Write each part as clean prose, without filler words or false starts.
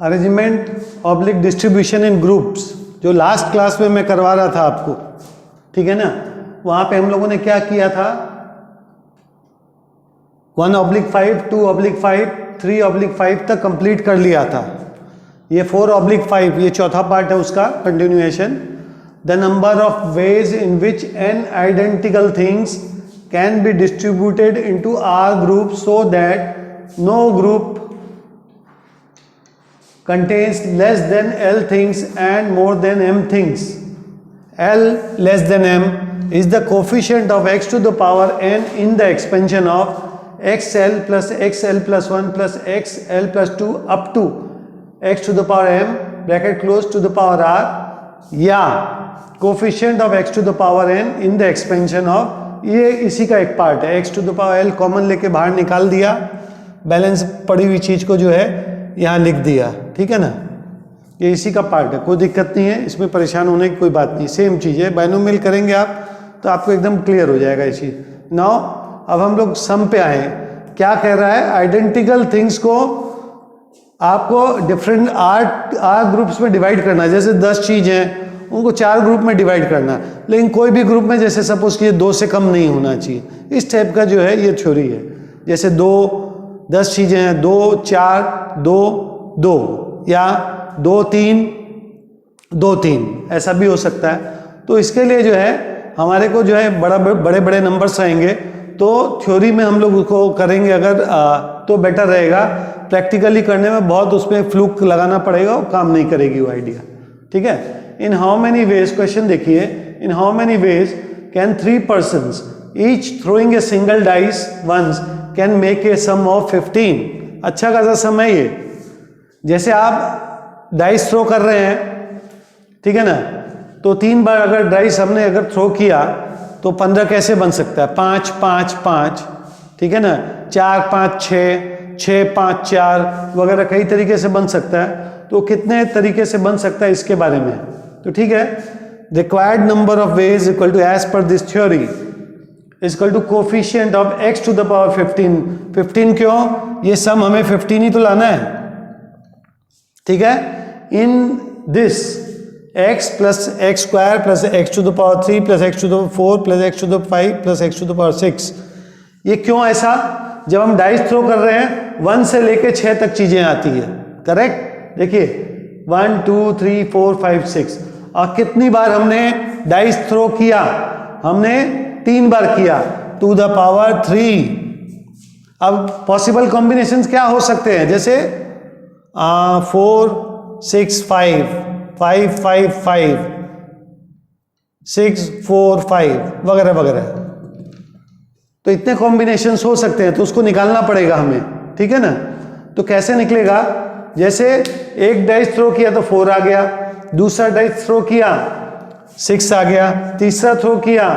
Arrangement oblique distribution in groups, जो last class में मैं करवा रहा था आपको, ठीक है ना, वहां पे हम लोगों ने क्या किया था, 1/5, 2/5, 3/5 तक कंप्लीट कर लिया था। ये 4/5 ये चौथा पार्ट है उसका continuation. The number of ways in which n identical things can be distributed into r group so that no group contains less than L things and more than M things. L less than M is the coefficient of x to the power n in the expansion of xl plus xl plus 1 plus xl plus 2 up to x to the power m bracket close to the power r, या coefficient of x to the power n in the expansion of, ये इसी का एक part है। x to the power l common लेके बाहर निकाल दिया, बैलेंस पड़ी हुई चीज को जो है यहाँ लिख दिया, ठीक है ना, ये इसी का पार्ट है, कोई दिक्कत नहीं है, इसमें परेशान होने की कोई बात नहीं, सेम चीज़ है। बाइनोमियल करेंगे आप तो आपको एकदम क्लियर हो जाएगा ये चीज़। नाउ अब हम लोग सम पे आए, क्या कह रहा है, आइडेंटिकल थिंग्स को आपको डिफरेंट आर ग्रुप्स में डिवाइड करना है। जैसे 10 चीज़ हैं उनको 4 ग्रुप में डिवाइड करना, लेकिन कोई भी ग्रुप में जैसे सपोज कि 2 से कम नहीं होना चाहिए, इस टाइप का जो है ये थ्योरी है। जैसे 10 चीज़ें हैं, 2 4 2 2 या 2 3 2 3, ऐसा भी हो सकता है। तो इसके लिए जो है हमारे को जो है बड़े बड़े नंबर्स आएंगे, तो थ्योरी में हम लोग उसको करेंगे अगर तो बेटर रहेगा। प्रैक्टिकली करने में बहुत उसमें फ्लूक लगाना पड़ेगा, वो काम नहीं करेगी वो आइडिया, ठीक है। In how many ways, question देखिए, in how many ways can 3 persons each throwing a single dice once can make a sum of 15। अच्छा खासा सम है ये। जैसे आप डाइस थ्रो कर रहे हैं, ठीक है ना, तो 3 बार अगर डाइस हमने अगर थ्रो किया तो 15 कैसे बन सकता है, 5 5 5, ठीक है ना, 4 5 6 6 5 4 वगैरह कई तरीके से बन सकता है। तो कितने तरीके से बन सकता है इसके बारे में, तो ठीक है। Required number of ways equal to as per this theory is equal to coefficient of x to the power 15। 15 क्यों, ये सम हमें 15 ही तो लाना है, ठीक है। In this x plus x square plus x to the power 3 plus x to the 4 plus x to the 5 plus x to the power 6, ये क्यों ऐसा, जब हम डाइस थ्रो कर रहे हैं 1 से लेके 6 तक चीजें आती है, करेक्ट। देखिए 1 2 3 4 5 6, और कितनी बार हमने डाइस थ्रो किया, हमने 3 बार किया, टू द पावर 3। अब पॉसिबल कॉम्बिनेशंस क्या हो सकते हैं, जैसे 4 6 5 5 5 5 6 4 5 वगैरह वगैरह, तो इतने कॉम्बिनेशंस हो सकते हैं, तो उसको निकालना पड़ेगा हमें, ठीक है ना। तो कैसे निकलेगा, जैसे एक डाइस थ्रो किया तो 4 आ गया, दूसरा डाइस थ्रो किया 6 आ गया, तीसरा थ्रो किया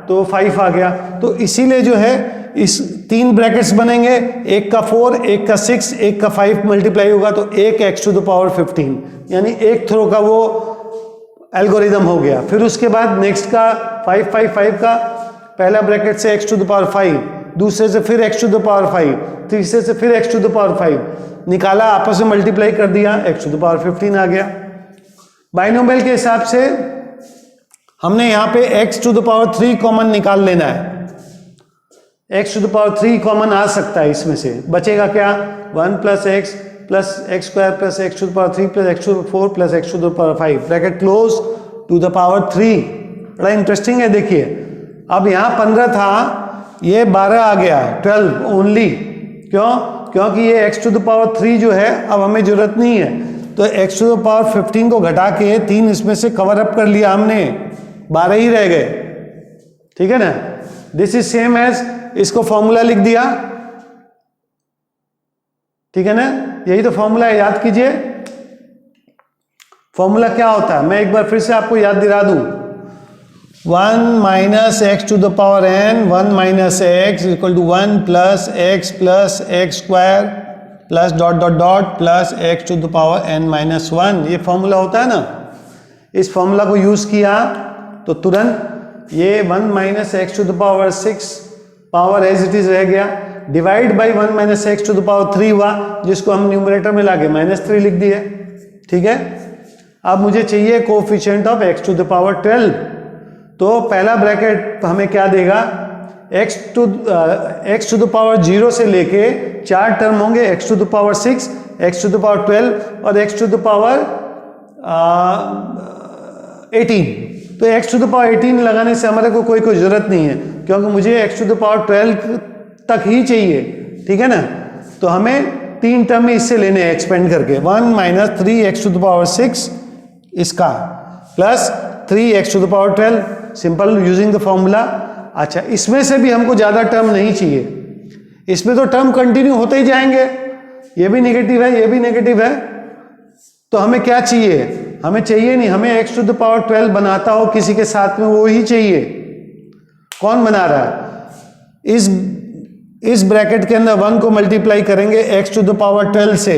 तो 5 आ गया। तो इसीलिए जो है इस 3 ब्रैकेट्स बनेंगे, एक का 4 एक का 6 एक का 5 मल्टीप्लाई होगा तो एक x टू द पावर 15, यानी एक थ्रो का वो एल्गोरिदम हो गया। फिर उसके बाद नेक्स्ट का 5 5 5 का पहला ब्रैकेट से x टू द पावर 5, दूसरे से फिर x टू द पावर 5, तीसरे से फिर x टू द पावर 5 निकाला, आपस में मल्टीप्लाई कर दिया, x टू द पावर 15 आ गया। बाइनोमियल के हिसाब से हमने यहाँ पे x to the power 3 common निकाल लेना है, x to the power 3 common आ सकता है, इसमें से बचेगा क्या, 1 plus x square plus x to the power 3 plus x to the 4 plus x to the power 5 bracket close to the power 3। बड़ा इंटरेस्टिंग है, देखिए अब यहाँ 15 था, ये 12 आ गया, 12 ओनली, क्यों, क्योंकि ये x टू द पावर 3 जो है अब हमें जरूरत नहीं है, तो x टू द पावर 15 को घटा के 3 इसमें से कवर अप कर लिया हमने, 12 ही रह गए, ठीक है ना। दिस इज सेम एज, इसको फॉर्मूला लिख दिया, ठीक है ना, यही तो फॉर्मूला है, याद कीजिए। फॉर्मूला क्या होता है, मैं एक बार फिर से आपको याद दिला दूं, 1 minus x to the power n, 1 minus x equal to 1 plus x square plus dot dot dot plus x to the power n minus 1, ये फॉर्मूला होता है ना। इस फॉर्मूला को यूज किया तो तुरंत ये 1 minus x to the power 6 power as it is रह गया, divide by 1 minus x to the power 3 हुआ, जिसको हम न्यूमरेटर में लाके -3 लिख दिए। ठीक है, अब मुझे चाहिए coefficient of x to the power 12। तो पहला ब्रैकेट हमें क्या देगा, एक्स टू द पावर 0 से लेके 4 टर्म होंगे, x to the power 6, x to the power 12 और एक्स टू द पावर 18। तो एक्स टू द पावर 18 लगाने से हमारे को कोई जरूरत नहीं है, क्योंकि मुझे एक्स टू द पावर 12 तक ही चाहिए। ठीक है ना, तो हमें 3 टर्म इससे लेने हैं एक्सपेंड करके, 1 minus 3 x to the power 6 इसका plus 3 x to the power 12, simple using the formula. अच्छा, इसमें से भी हमको ज्यादा टर्म नहीं चाहिए, इसमें तो टर्म कंटिन्यू होते ही जाएंगे, ये भी नेगेटिव है, ये भी नेगेटिव है। तो हमें क्या चाहिए, हमें चाहिए नहीं, हमें एक्स टू द पावर 12 बनाता हो किसी के साथ में वो ही चाहिए। कौन बना रहा है, इस ब्रैकेट के अंदर 1 को मल्टीप्लाई करेंगे एक्स टू द पावर 12 से,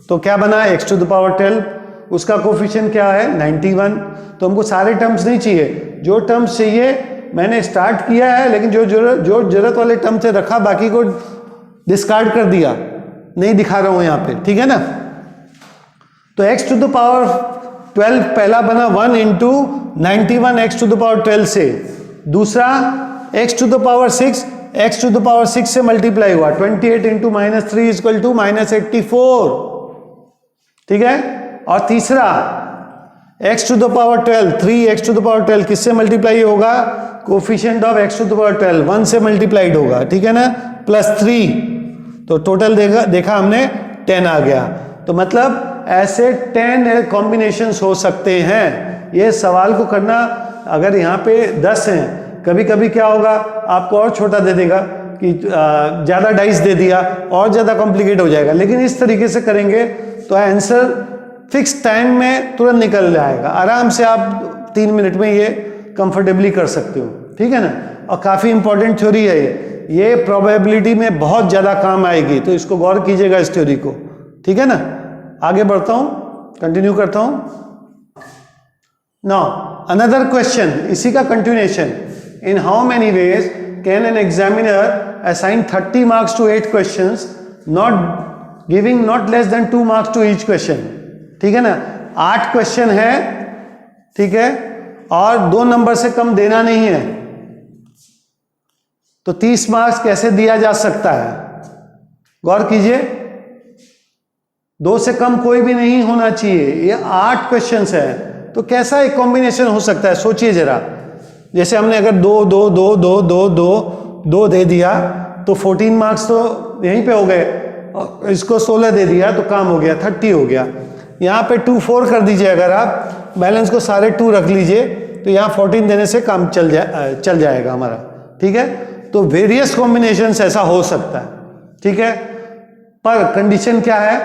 तो क्या बना एक्स टू द पावर 12, उसका कोफिशिएंट क्या है 91। तो हमको सारे टर्म्स नहीं चाहिए, जो टर्म्स चाहिए मैंने स्टार्ट किया है, लेकिन जो जरूरत वाले टर्म से रखा, बाकी को डिस्कार्ड कर दिया, नहीं दिखा रहा हूं यहां पे। ठीक है ना, तो x टू द पावर 12 पहला बना 1 into 91 x to the power 12 से, दूसरा x to the power 6 x to the power 6 से मल्टीप्लाई हुआ, 28 इंटू -3 इक्वल टू -84। ठीक है, और तीसरा x to the power 12 3 x to the power 12 किससे मल्टीप्लाई होगा, coefficient of x to the power 12 1 से मल्टीप्लाइड होगा। ठीक है ना, +3, तो टोटल देखा हमने 10 आ गया। तो मतलब ऐसे 10 कॉम्बिनेशंस हो सकते हैं। ये सवाल को करना, अगर यहाँ पे 10 हैं, कभी कभी क्या होगा आपको और छोटा दे देगा कि ज़्यादा डाइस दे दिया और ज़्यादा कॉम्प्लिकेट हो जाएगा, लेकिन इस तरीके से करेंगे तो आंसर फिक्स टाइम में तुरंत निकल जाएगा, आराम से आप 3 मिनट में ये कंफर्टेबली कर सकते हो। ठीक है ना, और काफ़ी इंपॉर्टेंट थ्योरी है ये प्रोबेबिलिटी में बहुत ज़्यादा काम आएगी, तो इसको गौर कीजिएगा इस थ्योरी को। ठीक है ना, आगे बढ़ता हूं, कंटिन्यू करता हूं। नाउ अनदर क्वेश्चन, इसी का continuation, in how many ways can an examiner assign 30 marks to 8 questions, not giving not less than 2 marks to each question. ठीक है ना, 8 क्वेश्चन है, ठीक है, और 2 नंबर से कम देना नहीं है, तो 30 मार्क्स कैसे दिया जा सकता है, गौर कीजिए। 2 से कम कोई भी नहीं होना चाहिए, ये 8 क्वेश्चंस है, तो कैसा एक कॉम्बिनेशन हो सकता है, सोचिए जरा। जैसे हमने अगर 2 2 2 2 2 2 2 दे दिया तो 14 मार्क्स तो यहीं पे हो गए, और इसको 16 दे दिया तो काम हो गया, 30 हो गया। यहाँ पे 2 4 कर दीजिए, अगर आप बैलेंस को सारे 2 रख लीजिए तो यहाँ 14 देने से काम चल जाएगा हमारा। ठीक है, तो वेरियस कॉम्बिनेशंस ऐसा हो सकता है। ठीक है, पर कंडीशन क्या है,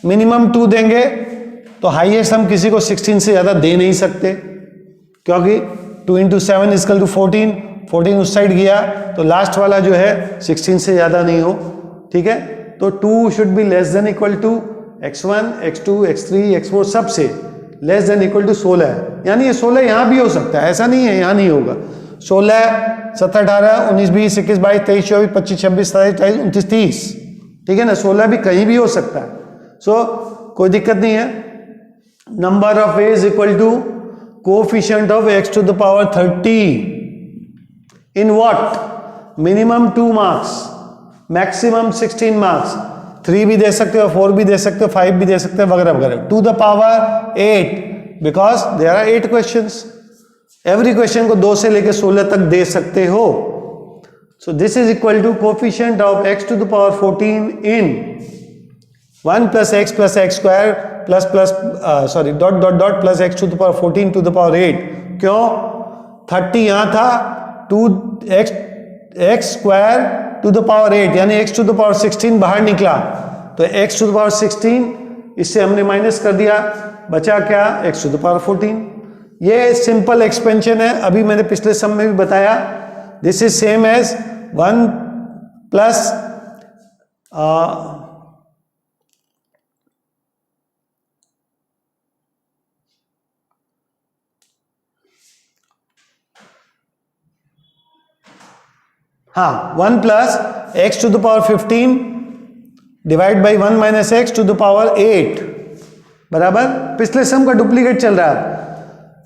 मिनिमम 2 देंगे, तो हाईएस्ट हम किसी को 16 से ज्यादा दे नहीं सकते, क्योंकि 2 इंटू 7 इक्वल टू 14, 14 उस साइड गया, तो लास्ट वाला जो है 16 से ज्यादा नहीं हो। ठीक है, तो 2 should be less than equal to x1 x2 x3 x4 सबसे लेस देन इक्वल टू 16 है, यानी ये 16 यहां भी हो सकता है, ऐसा नहीं है यहां नहीं होगा। 16 17 18 19 20 21 22 23 24 25 26 27 28 29 30। ठीक है ना, 16 भी कहीं भी हो सकता है, सो कोई दिक्कत नहीं है। Number of ways equal to coefficient of x to the power 30 in what, minimum 2 marks, maximum 16 marks, 3 भी दे सकते हो, 4 भी दे सकते हो, 5 भी दे सकते हो, वगैरह वगैरह, to the power 8, because there are 8 questions, every question को 2 से लेकर 16 तक दे सकते हो। So this is equal to coefficient of x to the power 14 in 1 plus x square plus dot dot dot plus x to the power 14 to the power 8। क्यों, 30 यहां था, 2x square to the power 8, यानी x to the power 16 बाहर निकला, तो x to the power 16 इससे हमने minus कर दिया, बचा क्या, x टू द पावर 14। ये सिंपल एक्सपेंशन है, अभी मैंने पिछले सम में भी बताया, this is same as 1 plus हाँ 1 plus x to the power 15 divide by 1 minus x to the power 8 बराबर पिछले सम का डुप्लीकेट चल रहा है.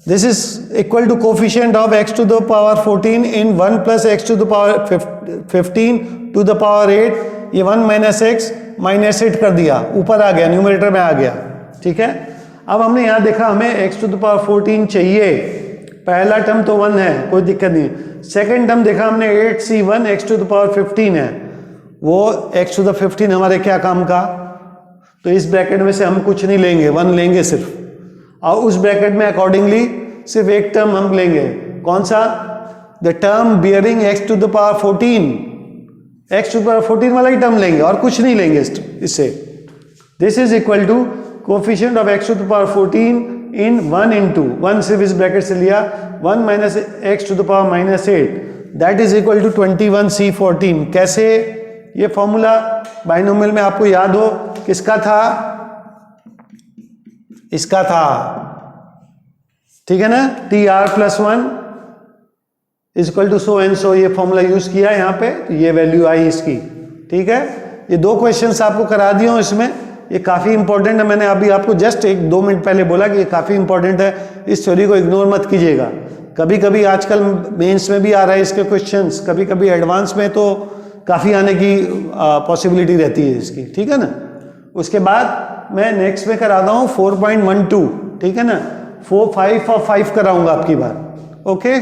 This is equal to coefficient of x to the power 14 in 1 plus x to the power 15 to the power 8. ये 1 minus x minus 8 कर दिया, ऊपर आ गया, न्यूमरेटर में आ गया. ठीक है. अब हमने यहाँ देखा हमें एक्स टू द पावर 14 चाहिए. पहला टर्म तो 1 है, कोई दिक्कत नहीं. सेकेंड टर्म देखा हमने 8c1 x to the power 15 है. वो एक्स टू द 15 हमारे क्या काम का, तो इस ब्रैकेट में से हम कुछ नहीं लेंगे, 1 लेंगे सिर्फ. और उस ब्रैकेट में अकॉर्डिंगली सिर्फ एक टर्म हम लेंगे. कौन सा? The term bearing x to the power 14. X to the power 14 वाला ही टर्म लेंगे और कुछ नहीं लेंगे इससे. This is equal to coefficient of x to the power 14 in 1 into 1 सिर्फ इस ब्रैकेट से लिया 1 minus x to the power minus 8 that is equal to 21c14. कैसे? ये फॉर्मूला बाइनोमियल में आपको याद हो किसका था? इसका था. ठीक है ना. T R plus 1 is equal to so and so. ये फॉर्मूला यूज किया यहाँ पे, तो ये वैल्यू आई इसकी. ठीक है. ये 2 क्वेश्चंस आपको करा दिए हूं इसमें. ये काफ़ी इंपॉर्टेंट है. मैंने अभी आपको जस्ट 1-2 मिनट पहले बोला कि ये काफ़ी इंपॉर्टेंट है. इस थ्योरी को इग्नोर मत कीजिएगा. कभी कभी आजकल मेंस में भी आ रहा है इसके क्वेश्चंस, कभी कभी एडवांस में तो काफ़ी आने की पॉसिबिलिटी रहती है इसकी. ठीक है ना. उसके बाद मैं नेक्स्ट में कराता हूँ 4.12. ठीक है ना. 4, 5 और 5 कराऊंगा आपकी बार. ओके.